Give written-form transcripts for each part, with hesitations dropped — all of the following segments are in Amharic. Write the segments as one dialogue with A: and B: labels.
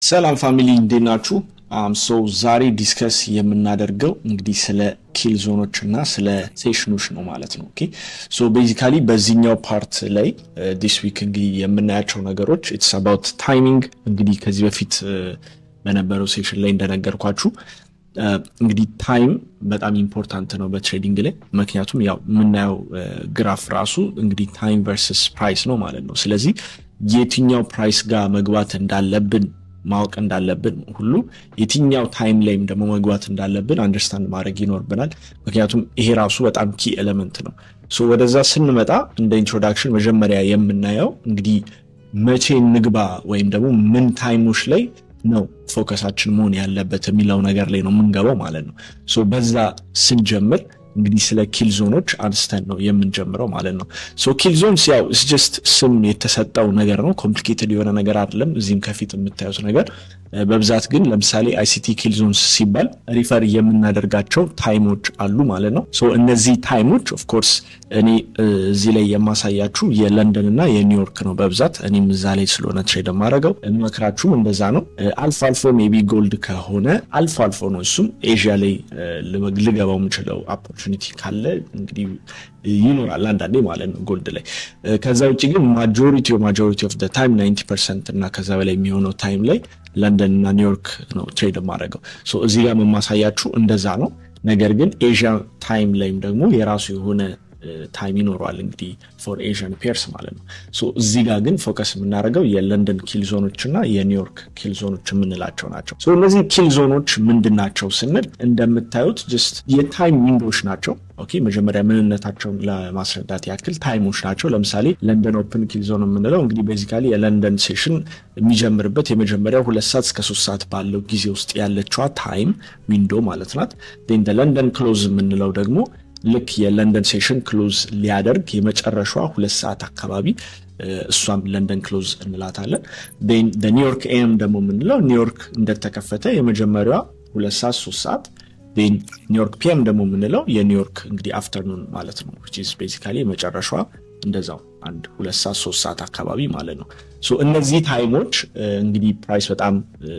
A: ሰላም ፋሚሊ እንዴት ናችሁ? ሶ ዛሬ ዲስከስ የምናደርገው እንግዲህ ስለ ኪል ዞኖች እና ስለ ሴሽኖች ነው ማለት ነው። ኦኬ ሶ ቤዚካሊ በዚህኛው ፓርት ላይ ዲስ ዊክ እንግዲህ የምናያቸው ነገሮች ኢትስ አባውት ታይሚንግ። እንግዲህ ከዚህ በፊት በነበረው ሴሽን ላይ እንደነገርኳችሁ እንግዲህ ታይም በጣም ኢምፖርታንት ነው በትሬዲንግ ላይ። ምክንያቱም ያው የምናየው ግራፍ ራሱ እንግዲህ ታይም ቨርሰስ ፕራይስ ነው ማለት ነው። ስለዚህ የትኛው ፕራይስ ጋር መግባት እንዳለብን ማወቅ እንዳለብን ሁሉ የትኛው ታይም ላይም ደግሞ መግባት እንዳለብን አንደርስታንድ ማድረግ ይኖርብናል። ምክንያቱም ይሄ ራሱ በጣም ኪ ኤሌመንት ነው። ሶ ወደዛ ስንመጣ እንደ ኢንትሮዳክሽን መጀመሪያ የምናየው እንግዲህ መቼ ንግባ ወይም ደግሞ ምን ታይሞች ላይ ነው ፎከሳችን መሆን ያለበት የሚለው ነገር ላይ ነው የምንገባው ማለት ነው። ሶ በዛ ስንጀምር እንግዲህ ስለ ኪል ዞኖች አንስተን ነው የምንጀምረው ማለት ነው። ሶ ኪል ዞንስ ያው ኢትስ ጀስት ስም የተሰጠው ነገር ነው። ኮምፕሊኬትድ የሆነ ነገር አይደለም። እዚህም ከፊት የምታዩት ነገር በብዛት ግን ለምሳሌ አይሲቲ ኪል ዞንስ ሲባል ሪፈር የምናደርጋቸው ታይሞች አሉ ማለት ነው። ሶ እነዚህ ታይሞች ኦፍ ኮርስ እኔ እዚህ ላይ የማሳያችሁ የለንደን እና የኒውዮርክ ነው በብዛት። እኔም እዛ ላይ ስለሆነ ትሬድ የማደርገው መክራችሁም እንደዛ ነው። አልፎ አልፎ ሜቢ ጎልድ ከሆነ አልፎ አልፎ ነው እሱም ኤዥያ ላይ ልገባው የምችለው ኦፖርቹኒቲ ካለ እንግዲህ ይኖራል አንዳንዴ ማለት ነው ጎልድ ላይ። ከዛ ውጭ ግን ማጆሪቲ ኦፍ ዘ ታይም 90% እና ከዛ በላይ የሚሆነው ታይም ላይ ለንደን እና ኒውዮርክ ነው ትሬድ ማድረገው። ሶ እዚህ ጋር የማሳያችሁ እንደዛ ነው። ነገር ግን ኤዥያ ታይም ላይም ደግሞ የራሱ የሆነ ታይም ይኖረዋል እንግዲህ ፎር ኤዥያን ፔርስ ማለት ነው። ሶ እዚህ ጋር ግን ፎከስ የምናደርገው የለንደን ኪል ዞኖች እና የኒውዮርክ ኪል ዞኖች የምንላቸው ናቸው። ሶ እነዚህ ኪል ዞኖች ምንድን ናቸው ስንል እንደምታዩት ጀስት የታይም ዊንዶዎች ናቸው። ኦኬ መጀመሪያ ምንነታቸውን ለማስረዳት ያክል ታይሞች ናቸው። ለምሳሌ ለንደን ኦፕን ኪል ዞን የምንለው እንግዲህ ቤዚካሊ የለንደን ሴሽን የሚጀምርበት የመጀመሪያው 2 ሰዓት እስከ 3 ሰዓት ባለው ጊዜ ውስጥ ያለችዋ ታይም ዊንዶ ማለት ናት። ዴን ለንደን ክሎዝ የምንለው ደግሞ ልክ የለንደን ሴሽን ክሎዝ ሊያደርግ የመጨረሻዋ 2 ሰዓት አካባቢ እሷም ለንደን ክሎዝ እንላታለን። ዴን ኒውዮርክ ኤም ደግሞ የምንለው ኒውዮርክ እንደተከፈተ የመጀመሪያዋ 2 ሰዓት 3 ሰዓት። ዴን ኒውዮርክ ፒኤም ደግሞ የምንለው የኒውዮርክ እንግዲህ አፍተርኑን ማለት ነው which is basically የመጨረሻዋ እንደዛው 2 ሰዓት 3 ሰዓት አካባቢ ማለት ነው። ሶ እነዚህ ታይሞች እንግዲህ ፕራይስ በጣም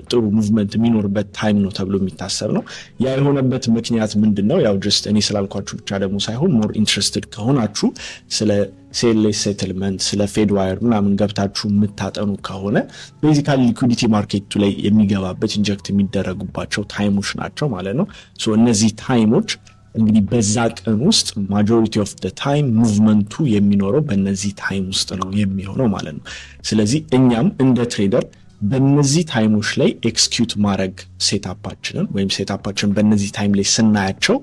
A: ጥሩ ሙቭመንት የሚኖርበት ታይም ነው ተብሎ የሚታሰብ ነው። ያ የሆነበት ምክንያት ምንድነው? ያው ጀስት እኔ ስላልኳችሁ ብቻ ደግሞ ሳይሆን ሞር ኢንትረስትድ ከሆናችሁ ስለ ሴልስ ሴትልመንት ስለ ፌድ ዋየር ምናምን ገብታችሁ የምታጠኑ ከሆነ ቤዚካሊ ሊኩዊዲቲ ማርኬቱ ላይ የሚገባበት ኢንጀክት የሚደረጉባቸው ታይሞች ናቸው ማለት ነው። ሶ እነዚህ ታይሞች እንግዲህ በዛ ቀን ውስጥ ማጆሪቲ ኦፍ ዘ ታይም ሙቭመንቱ የሚኖረው በእነዚህ ታይም ውስጥ ነው የሚሆነው ማለት ነው። ስለዚህ እኛም እንደ ትሬደር በእነዚህ ታይሞች ላይ ኤክስኪዩት ማድረግ ሴታፓችንን ወይም ሴታፓችንን በእነዚህ ታይም ላይ ስናያቸው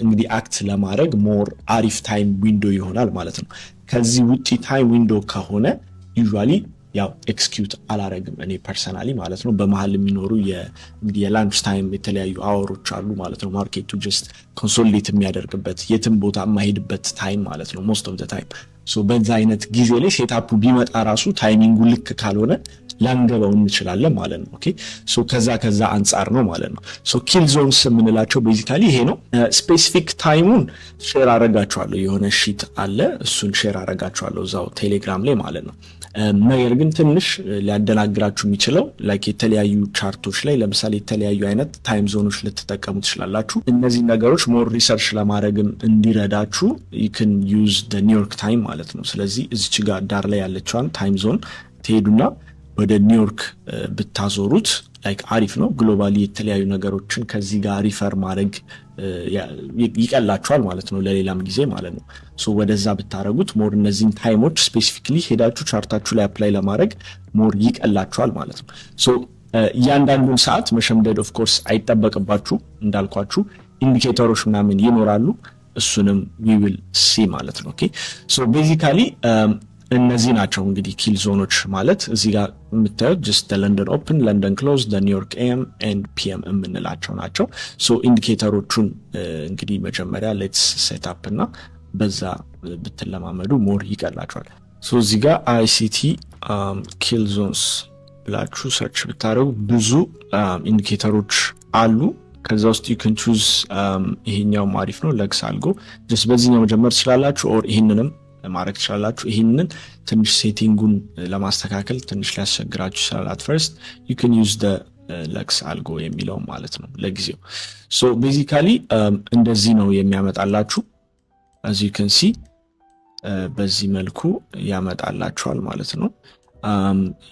A: እንግዲህ አክት ለማድረግ ሞር አሪፍ ታይም ዊንዶ ይሆናል ማለት ነው። ከዚህ ውጪ ታይም ዊንዶ ከሆነ ዩዥዋሊ ያው ኤክስኪዩት አላረግም እኔ ፐርሰናሊ ማለት ነው። በመሃል የሚኖሩ እንግዲህ የላንች ታይም የተለያዩ አወሮች አሉ ማለት ነው። ማርኬቱ ጀስት ኮንሶሊዴት የሚያደርግበት የትም ቦታ የማይሄድበት ታይም ማለት ነው ሞስት ኦፍ ዘ ታይም። ሶ በዛ አይነት ጊዜ ላይ ሴታፑ ቢመጣ ራሱ ታይሚንጉ ልክ ካልሆነ ላንገባው እንችላለን ማለት ነው። ኦኬ ሶ ከዛ አንጻር ነው ማለት ነው። ሶ ኪል ዞንስ የምንላቸው ቤዚካሊ ይሄ ነው። ስፔሲፊክ ታይሙን ሼር አረጋችኋለሁ። የሆነ ሺት አለ እሱን ሼር አረጋችኋለሁ እዛው ቴሌግራም ላይ ማለት ነው። ነገር ግን ትንሽ ሊያደናግራችሁ የሚችለው ላይክ የተለያዩ ቻርቶች ላይ ለምሳሌ የተለያዩ አይነት ታይም ዞኖች ልትጠቀሙ ትችላላችሁ። እነዚህ ነገሮች ሞር ሪሰርች ለማድረግም እንዲረዳችሁ you can use the New York time ማለት ነው። ስለዚህ እዚች ጋር ዳር ላይ ያለችዋን ታይም ዞን ትሄዱና ወደ ኒውዮርክ ብታዞሩት ላይክ አሪፍ ነው። ግሎባሊ የተለያዩ ነገሮችን ከዚህ ጋር ሪፈር ማድረግ ይቀላችኋል ማለት ነው ለሌላም ጊዜ ማለት ነው። ሶ ወደዛ ብታረጉት ሞር እነዚህን ታይሞች ስፔሲፊክሊ ሄዳችሁ ቻርታችሁ ላይ አፕላይ ለማድረግ ሞር ይቀላችኋል ማለት ነው። ሶ እያንዳንዱን ሰዓት መሸምደድ ኦፍ ኮርስ አይጠበቅባችሁ። እንዳልኳችሁ ኢንዲኬተሮች ምናምን ይኖራሉ። እሱንም we will see ማለት ነው። ኦኬ ሶ ቤዚካሊ እነዚህ ናቸው እንግዲህ ኪል ዞኖች ማለት እዚህ ጋር የምታዩት just the London Open, London Close, the New York AM and PM የምንላቸው ናቸው። ሶ ኢንዲኬተሮቹን እንግዲህ መጀመሪያ ሌትስ ሴት አፕ እና በዛ ብትለማመዱ ሞር ይቀላችኋል። ሶ እዚህ ጋር ICT ኪል ዞንስ ብላችሁ ሰርች ብታረጉ ብዙ ኢንዲኬተሮች አሉ። ከዛ ውስጥ you can choose ይሄኛው አሪፍ ነው ለክስ አልጎ just በዚህኛው መጀመር ትችላላችሁ ኦር ይሄንንም ማድረግ ትችላላችሁ። ይሄንን ትንሽ ሴቲንጉን ለማስተካከል ትንሽ ሊያስቸግራችሁ ይችላል at first. You can use the lux algo የሚለው ማለት ነው ለጊዜው። so basically እንደዚህ ነው የሚያመጣላችሁ as you can see በዚህ መልኩ ያመጣላችኋል ማለት ነው።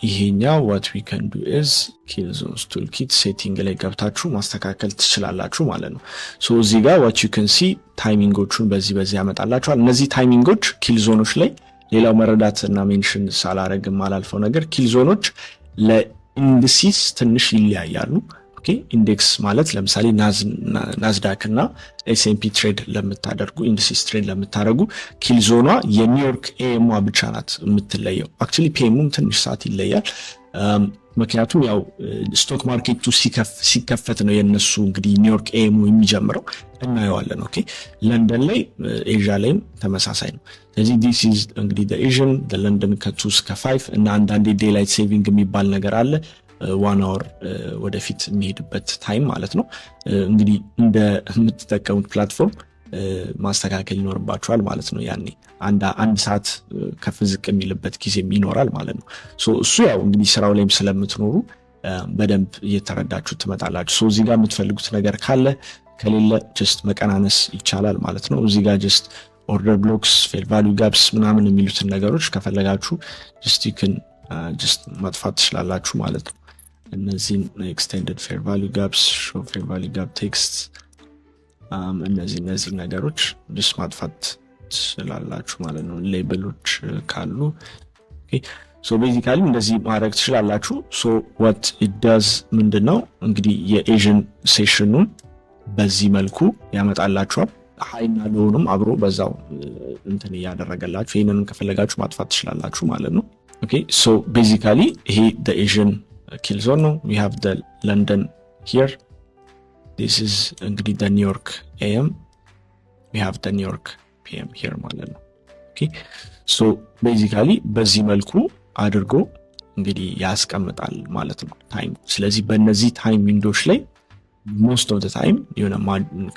A: ይሄኛው what we can do is kill zones toolkit setting ላይ ገብታችሁ ማስተካከል ትችላላችሁ ማለት ነው። so እዚህ ጋር what you can see ታይሚንጎቹን በዚህ ያመጣላችኋል። እነዚህ ታይሚንጎች ኪል ዞኖች ላይ ሌላው መረዳትና ሜንሽን ሳላረግም አላልፈው ነገር ኪል ዞኖች ለኢንዲሲስ ትንሽ ይለያያሉ። ኦኬ ኢንዴክስ ማለት ለምሳሌ ናዝዳክ እና ኤስኤምፒ ትሬድ ለምታደርጉ ኢንዲሲስ ትሬድ ለምታደርጉ ኪል ዞኗ የኒውዮርክ ኤኤም ብቻ ናት የምትለየው። አክቹሊ ፒኤሙም ትንሽ ሰዓት ይለያል። ምክንያቱም ያው ስቶክ ማርኬቱ ሲከፈት ነው የነሱ እንግዲህ ኒውዮርክ ኤኤም የሚጀምረው እናየዋለን። ኦኬ ለንደን ላይ ኤዥያ ላይም ተመሳሳይ ነው። ስለዚህ this is እንግዲህ the Asian the London ከ2 እስከ 5 እና አንዳንዴ ዴይላይት ሴቪንግ የሚባል ነገር አለ 1 hour ወደፊት የሚሄድበት ታይም ማለት ነው። እንግዲህ እንደ የምትጠቀሙት ፕላትፎርም ማስተካከል ይኖርባችኋል ማለት ነው። ያኔ አንድ ሰዓት ከፍ ዝቅ የሚልበት ጊዜ ይኖራል ማለት ነው። እሱ ያው እንግዲህ ስራው ላይም ስለምትኖሩ በደንብ እየተረዳችሁ ትመጣላችሁ። እዚህ ጋር የምትፈልጉት ነገር ካለ ከሌለ ጀስት መቀናነስ ይቻላል ማለት ነው። እዚህ ጋር ጀስት ኦርደር ብሎክስ ፌር ቫልዩ ጋፕስ ምናምን የሚሉትን ነገሮች ከፈለጋችሁ ጀስት you can ጀስት ማጥፋት ትችላላችሁ ማለት ነው። እነዚህ ኤክስቴንድድ ፌር ቫልዩ ጋፕስ ሾው ፌር ቫልዩ ጋፕ ቴክስት እነዚህ ነገሮች ጀስት ማጥፋት ትችላላችሁ ማለት ነው። ሌበሎች ካሉ ኦኬ ቤዚካሊ እንደዚህ ማድረግ ትችላላችሁ። what it does ምንድነው እንግዲህ የኤዥን ሴሽኑን በዚህ መልኩ ያመጣላችኋል። ሃይና ሎውንም አብሮ በዛው እንትን ያደረገላችሁ። ይሄንንም ከፈለጋችሁ ማጥፋት ትችላላችሁ ማለት ነው። okay so basically ይሄ the Asian kill zone ነው. we have the London here, this is እንግዲህ the New York AM, we have the New York PM here ማለት ነው። okay so basically በዚህ መልኩ አድርጎ እንግዲህ ያስቀምጣል ማለት ነው ታይም። ስለዚህ በእነዚህ ታይም ዊንዶዎች ላይ most of the time የሆነ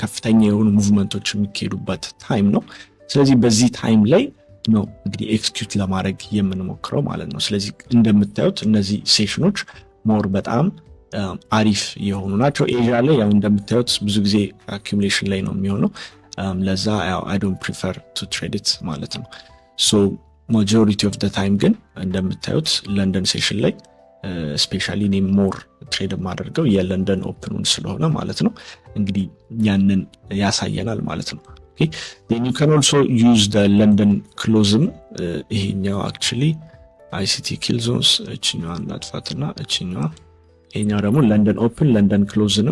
A: ከፍተኛ የሆኑ ሙቭመንቶች የሚካሄዱበት ታይም ነው። ስለዚህ በዚህ ታይም ላይ ነው እንግዲህ ኤክስኪዩት ለማድረግ የምንሞክረው ማለት ነው። ስለዚህ እንደምታዩት እነዚህ ሴሽኖች ሞር በጣም አሪፍ የሆኑ ናቸው። ኤዥያ ላይ ያው እንደምታዩት ብዙ ጊዜ አኩሙሌሽን ላይ ነው የሚሆነው። ለዛ ያው I don't prefer to trade it ማለት ነው። so majority of the time ግን እንደምታዩት ለንደን ሴሽን ላይ ስፔሻሊ እኔ ሞር ትሬድ ማደርገው የለንደን ኦፕኑን ስለሆነ ማለት ነው እንግዲህ ያንን ያሳየናል ማለት ነው። okay then you can also use the London closing ይሄኛው actually ICT kill zones እቺኛዋን ላጥፋትና ይሄኛው ደግሞ London open London closing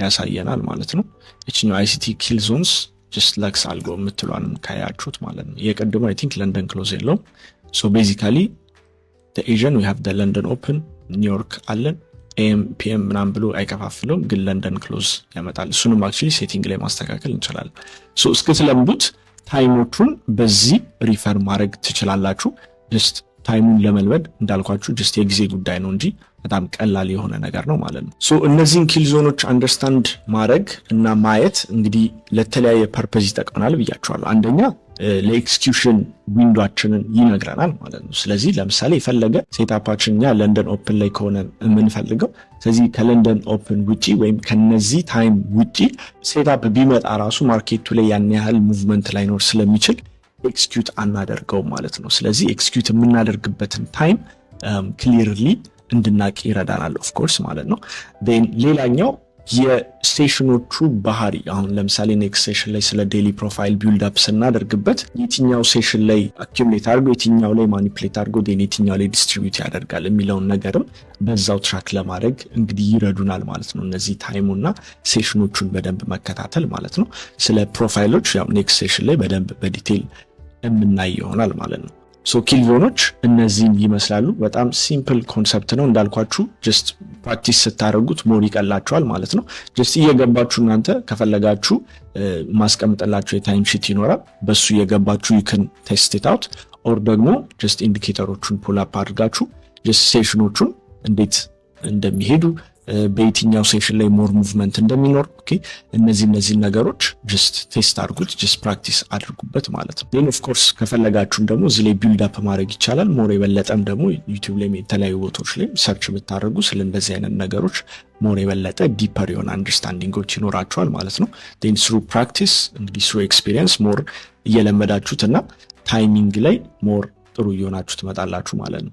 A: ያሳየናል ማለት ነው። እቺኛው ICT kill zones just lux algo የምትሏንም ካያችሁት ማለት ነው። የቀድሞ I think London close የለውም። so basically the Asian we have the London open New York አለን AM PM ምናምን ብሎ አይከፋፍለውም ግን ለንደን ክሎዝ ያመጣል። እሱንም actually ሴቲንግ ላይ ማስተካከል እንችላለን። እስከተለምዱት ታይሞቹን በዚህ ሪፈር ማድረግ ትችላላችሁ። just ታይሙን ለመልመድ እንዳልኳችሁ just የጊዜ ጉዳይ ነው እንጂ በጣም ቀላል የሆነ ነገር ነው ማለት ነው። እነዚህን ኪል ዞኖች አንደርስታንድ ማድረግ እና ማየት እንግዲህ ለተለያየ ፐርፐዝ ይጠቅመናል ብያችኋለሁ። አንደኛ ለኤክስኪዩሽን ዊንዶአችንን ይነግረናል ማለት ነው። ስለዚህ ለምሳሌ የፈለገ ሴትአፓችንኛ ለንደን ኦፕን ላይ ከሆነ የምንፈልገው ስለዚህ ከለንደን ኦፕን ውጪ ወይም ከነዚህ ታይም ውጪ ሴትአፕ ቢመጣ ራሱ ማርኬቱ ላይ ያን ያህል ሙቭመንት ላይኖር ስለሚችል ኤክስኪዩት አናደርገው ማለት ነው። ስለዚህ ኤክስኪዩት የምናደርግበትን ታይም ክሊርሊ እንድናቅ ይረዳናል ኦፍ ኮርስ ማለት ነው። then ሌላኛው የሴሽኖቹ ባህሪ አሁን ለምሳሌ ኔክስት ሴሽን ላይ ስለ ዴይሊ ፕሮፋይል ቢልድ አፕ ስናደርግበት የትኛው ሴሽን ላይ አኪሙሌት አድርጎ የትኛው ላይ ማኒፑሌት አድርጎ የትኛው ላይ ዲስትሪቢዩት ያደርጋል የሚለውን ነገርም በዛው ትራክ ለማድረግ እንግዲህ ይረዱናል ማለት ነው። እነዚህ ታይሙና ሴሽኖቹን በደንብ መከታተል ማለት ነው። ስለ ፕሮፋይሎች ያው ኔክስት ሴሽን ላይ በደንብ በዲቴል የምናይ ይሆናል ማለት ነው። ኪል ዞኖች እነዚህን ይመስላሉ። በጣም ሲምፕል ኮንሰፕት ነው እንዳልኳችሁ ጀስት ፕራክቲስ ስታደርጉት ሞር ይቀላችኋል ማለት ነው። ጀስት እየገባችሁ እናንተ ከፈለጋችሁ ማስቀምጥላችሁ የታይም ሺት ይኖራል። በሱ እየገባችሁ you can test it out or ደግሞ ጀስት ኢንዲኬተሮቹን ፑል አፕ አድርጋችሁ ጀስት ሴሽኖቹን እንዴት እንደሚሄዱ በየትኛው ሴሽን ላይ ሞር ሙቭመንት እንደሚኖር ኦኬ እነዚህ ነገሮች ጀስት ቴስት አድርጉት ጀስት ፕራክቲስ አድርጉበት ማለት ነው ኦፍ ኮርስ ከፈለጋችሁም ደግሞ እዚህ ላይ ቢልድ አፕ ማድረግ ይቻላል ሞር የበለጠም ደግሞ ዩቲዩብ ላይ የተለያዩ ቦታዎች ላይ ሰርች ብታደርጉ ስለ እንደዚህ አይነት ነገሮች ሞር የበለጠ ዲፐር የሆነ አንደርስታንዲንጎች ይኖራቸዋል ማለት ነው then through practice እንግዲህ through experience ሞር እየለመዳችሁትና ታይሚንግ ላይ ሞር ጥሩ እየሆናችሁ ትመጣላችሁ ማለት ነው